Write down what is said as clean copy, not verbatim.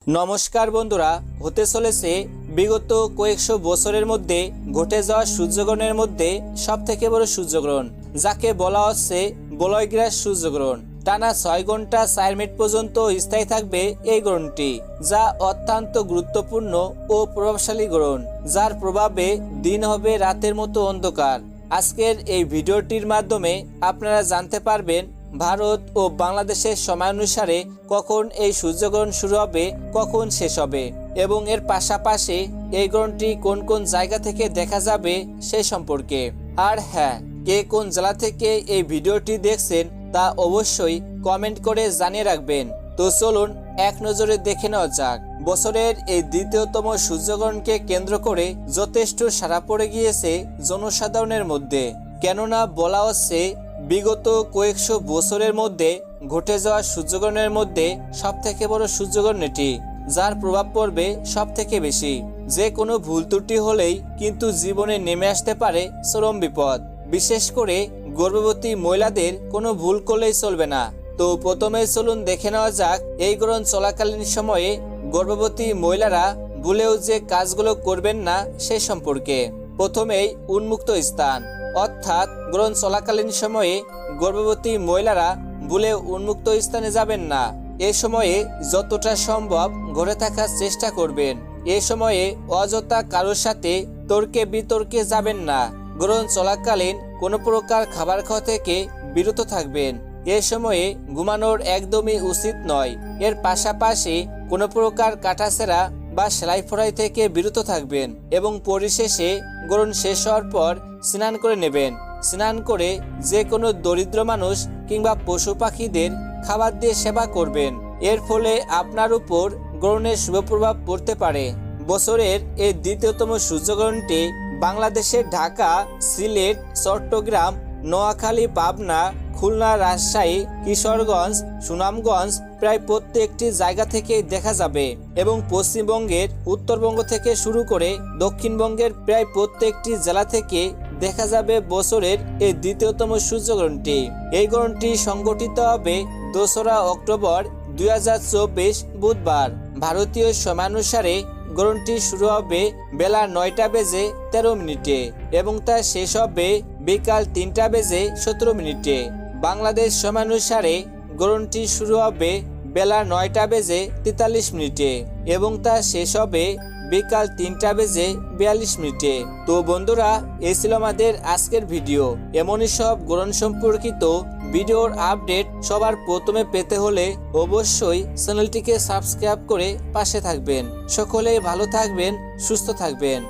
নমস্কার বন্ধুরা, হতে চলেছে বিগত কয়েকশো বছরের মধ্যে ঘটে যাওয়া সূর্যগ্রহণের মধ্যে সবথেকে বড় সূর্যগ্রহণ, যাকে বলা হচ্ছে বলয়গ্রাস সূর্যগ্রহণ। টানা 6 ঘন্টা 4 মিনিট পর্যন্ত স্থায়ী থাকবে এই গ্রহণটি, যা অত্যন্ত গুরুত্বপূর্ণ ও প্রভাবশালী গ্রহণ, যার প্রভাবে দিন হবে রাতের মতো অন্ধকার। আজকের এই ভিডিওটির মাধ্যমে আপনারা জানতে পারবেন ভারত ও বাংলাদেশের সময়ানুসারে কখন এই সূর্যগ্রহণ শুরু হবে, কখন শেষ হবে এবং এর পাশাপাশি এই গ্রহণটি কোন কোন জায়গা থেকে দেখা যাবে সে সম্পর্কে। আর হ্যাঁ, কে কোন জেলা থেকে এই ভিডিওটি দেখছেন তা অবশ্যই কমেন্ট করে জানিয়ে রাখবেন। তো চলুন এক নজরে দেখে নেওয়া যাক। বছরের এই দ্বিতীয়তম সূর্যগ্রহণকে কেন্দ্র করে যথেষ্ট সাড়া পড়ে গিয়েছে জনসাধারণের মধ্যে, কেননা বলা হচ্ছে বিগত কয়েকশো বছরের মধ্যে ঘটে যাওয়া সূর্যগ্রহণের মধ্যে সবথেকে বড় সূর্যগ্রহণ এটি, যার প্রভাব পড়বে সবথেকে বেশি। যে কোনো ভুল ত্রুটি হলেই কিন্তু জীবনে নেমে আসতে পারে চরম বিপদ। বিশেষ করে গর্ভবতী মহিলাদের কোনো ভুল করলেই চলবে না। তো প্রথমে চলুন দেখে নেওয়া যাক এই গ্রহণ চলাকালীন সময়ে গর্ভবতী মহিলারা ভুলেও যে কাজগুলো করবেন না সে সম্পর্কে। প্রথমেই উন্মুক্ত স্থান, অর্থাৎ গ্রহণ চলাকালীন সময়ে গর্ভবতী মহিলারা ভুলেও উন্মুক্ত স্থানে যাবেন না। এ সময়ে যতটা সম্ভব ঘরে থাকার চেষ্টা করবেন। এ সময়ে অযথা কারোর সাথে তর্কে বিতর্কে যাবেন না। গ্রহণ চলাকালীন কোনো প্রকার খাবার খাওয়া থেকে বিরত থাকবেন। এ সময়ে ঘুমানোর একদমই উচিত নয়। এর পাশাপাশি কোনো প্রকার কাটাছেঁড়া বা সেলাই ফোড়াই থেকে বিরত থাকবেন এবং পরিশেষে গ্রহণ শেষ হওয়ার পর স্নান করে নেবেন। স্নান করে যে কোনো দরিদ্র মানুষ কিংবা পশু পাখিদের খাবার দিয়ে সেবা করবেন। এর ফলে আপনার উপর গ্রহণের শুভ প্রভাব পড়তে পারে। বছরের এই দ্বিতীয়তম সূর্যগ্রহণটি বাংলাদেশের ঢাকা, সিলেট, চট্টগ্রাম, নোয়াখালী, পাবনা, খুলনা, রাজশাহী, কিশোরগঞ্জ, সুনামগঞ্জ প্রায় প্রত্যেকটি জায়গা থেকে দেখা যাবে এবং পশ্চিমবঙ্গের উত্তরবঙ্গ থেকে শুরু করে দক্ষিণবঙ্গের প্রায় প্রত্যেকটি জেলা থেকে দেখা যাবে বছরের এই দ্বিতীয়তম সূর্যগ্রহণটি। এই গ্রহণটি সংগঠিত হবে 2রা অক্টোবর 2024 বুধবার। ভারতীয় সময়ানুসারে গ্রহণটি শুরু হবে বেলা 9টা বেজে 13 মিনিটে এবং তা শেষ হবে বিকাল 3টা বেজে 17 মিনিটে। বাংলাদেশ সময়ানুসারে গ্রহণটি শুরু হবে বেলা 9টা বেজে 43 মিনিটে এবং তা শেষ হবে বিকাল 3টা বেজে 42 মিনিটে। তো বন্ধুরা, এই ছিল আমাদের আজকের ভিডিও। এমনই সব গ্রহণ সম্পর্কিত ভিডিওর আপডেট সবার প্রথমে পেতে হলে অবশ্যই চ্যানেলটিকে সাবস্ক্রাইব করে পাশে থাকবেন। সকলেই ভালো থাকবেন, সুস্থ থাকবেন।